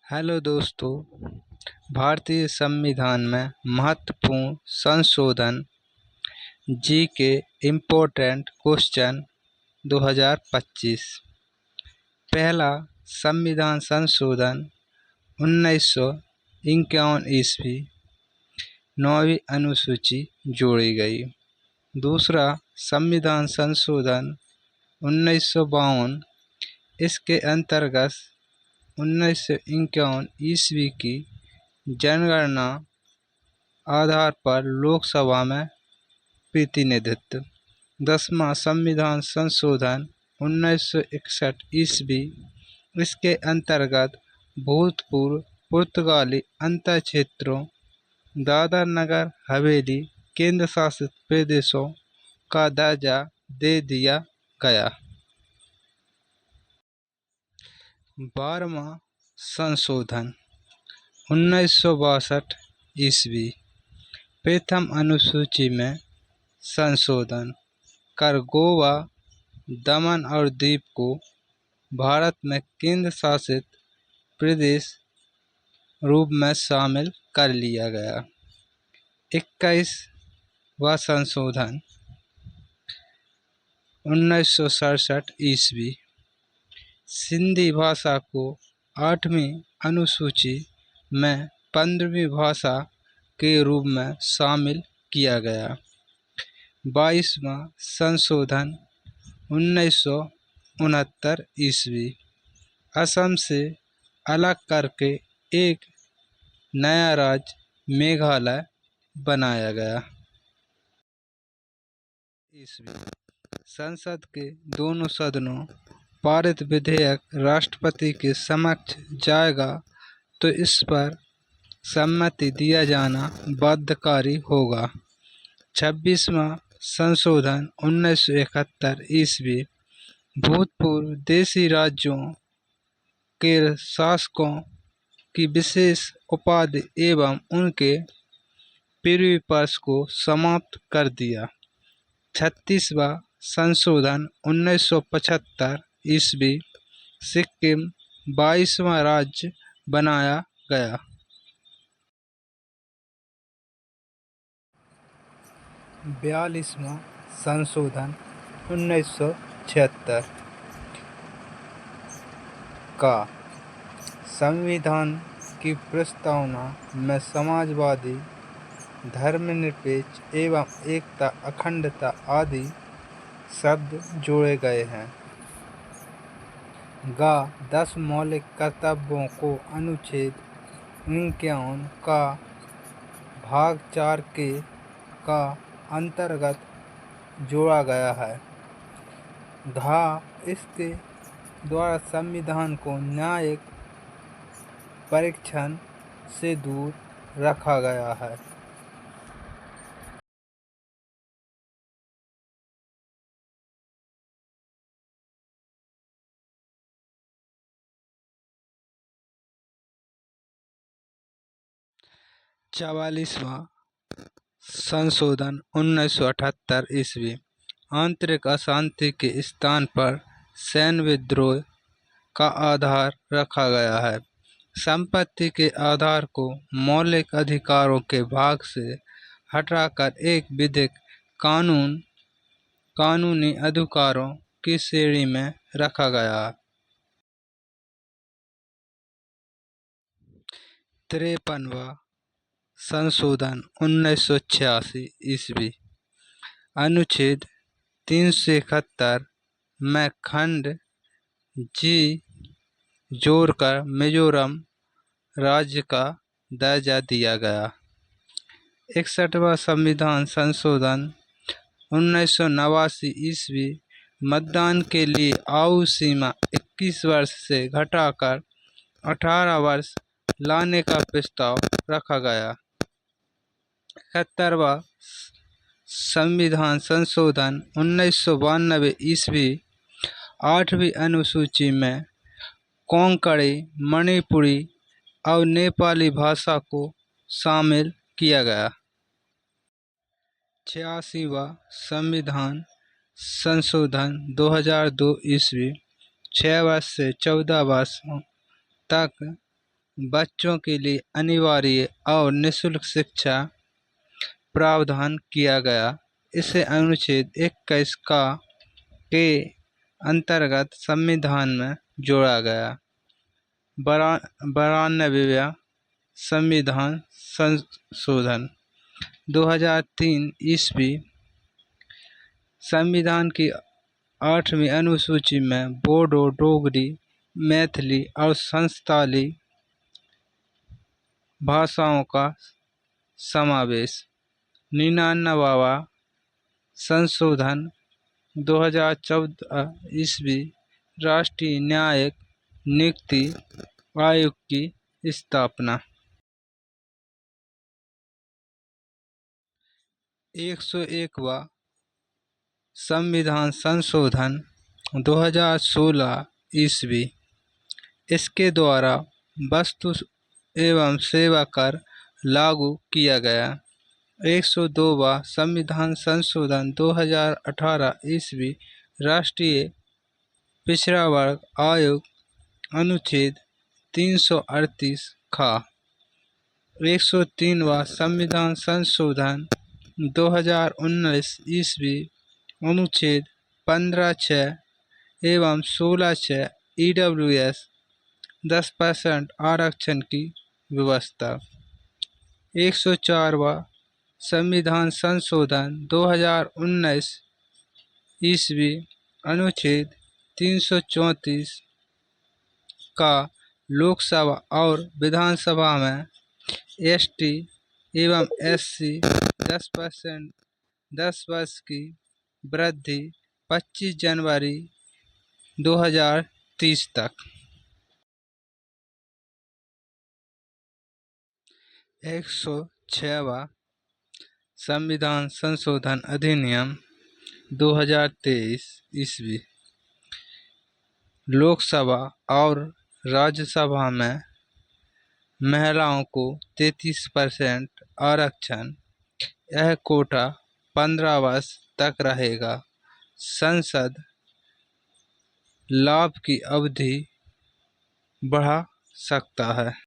Hello दोस्तों। भारतीय संविधान में महत्वपूर्ण संशोधन जी के इम्पोर्टेंट क्वेश्चन 2025। पहला, संविधान संशोधन 1951 ईस्वी, 9वीं अनुसूची जोड़ी गई। दूसरा, संविधान संशोधन 1952, इसके अंतर्गत 1951 ईस्वी की जनगणना आधार पर लोकसभा में प्रतिनिधित्व। 10वां संविधान संशोधन 1961 ईस्वी, इसके अंतर्गत भूतपूर्व पुर्तगाली अंतर क्षेत्रों दादर नगर हवेली केंद्र शासित प्रदेशों का दर्जा दे दिया गया। 12वां संशोधन 1962 ईस्वी, प्रथम अनुसूची में संशोधन कर गोवा, दमन और दीव को भारत में केंद्र शासित प्रदेश रूप में शामिल कर लिया गया। 21वां संशोधन 1967 ईस्वी, सिंधी भाषा को 8वीं अनुसूची में 15वीं भाषा के रूप में शामिल किया गया। 22वां संशोधन 1969 ईस्वी, असम से अलग करके एक नया राज्य मेघालय बनाया गया। संसद के दोनों सदनों पारित विधेयक राष्ट्रपति के समक्ष जाएगा तो इस पर सम्मति दिया जाना बाध्यकारी होगा। 26वां संशोधन 1971 ईस्वी, भूतपूर्व देशी राज्यों के शासकों की विशेष उपाधि एवं उनके प्रिविपर्स को समाप्त कर दिया। 36वां संशोधन 1975 ईस्वी, सिक्किम 22वां राज्य बनाया गया। 42वां संशोधन 1976 का संविधान की प्रस्तावना में समाजवादी, धर्मनिरपेक्ष एवं एकता, अखंडता आदि शब्द जोड़े गए हैं। 10 मौलिक कर्तव्यों को अनुच्छेद 51 का भाग 4 के का अंतर्गत जोड़ा गया है। इसके द्वारा संविधान को न्यायिक परीक्षण से दूर रखा गया है। चवालीसवां संशोधन 1978 ईस्वी, आंतरिक अशांति के स्थान पर सैन्य विद्रोह का आधार रखा गया है। संपत्ति के आधार को मौलिक अधिकारों के भाग से हटाकर एक विधिक कानूनी अधिकारों की श्रेणी में रखा गया। 53वां संशोधन 1986 ईस्वी, अनुच्छेद 371 में खंड जी जोड़कर मिजोरम राज्य का दर्जा दिया गया। 61वां संविधान संशोधन 1989 ईस्वी, मतदान के लिए आयु सीमा 21 वर्ष से घटाकर 18 वर्ष लाने का प्रस्ताव रखा गया। 71वां संविधान संशोधन 1992 ईस्वी, 8वीं अनुसूची में कोंकणी, मणिपुरी और नेपाली भाषा को शामिल किया गया। 86वां संविधान संशोधन 2002 ईस्वी, 6 वर्ष से 14 वर्षों तक बच्चों के लिए अनिवार्य और निःशुल्क शिक्षा प्रावधान किया गया। इसे अनुच्छेद 21 के अंतर्गत संविधान में जोड़ा गया। 92वां संविधान संशोधन 2003 ईस्वी संविधान की 8वीं अनुसूची में बोडो, डोगरी, मैथिली और संस्थाली भाषाओं का समावेश। 99वां संशोधन 2014 ईस्वी राष्ट्रीय न्यायिक नियुक्ति आयोग की स्थापना। 101वां संविधान संशोधन 2016 ईस्वी। इसके द्वारा वस्तु एवं सेवा कर लागू किया गया। 102वां संविधान संशोधन 2018 ईस्वी राष्ट्रीय पिछड़ा वर्ग आयोग अनुच्छेद 338 खा। 103वां संविधान संशोधन 2019 ईस्वी अनुच्छेद 15(6) एवं 16(6) EWS 10% आरक्षण की व्यवस्था। 104वां संविधान संशोधन 2019 ईस्वी अनुच्छेद 334 का लोकसभा और विधानसभा में ST एवं SC 10% 10 वर्ष की वृद्धि 25 जनवरी 2030 तक। 106वां संविधान संशोधन अधिनियम 2023 ईस्वी लोकसभा और राज्यसभा में महिलाओं को 33% आरक्षण। यह कोटा 15 वर्ष तक रहेगा। संसद लाभ की अवधि बढ़ा सकता है।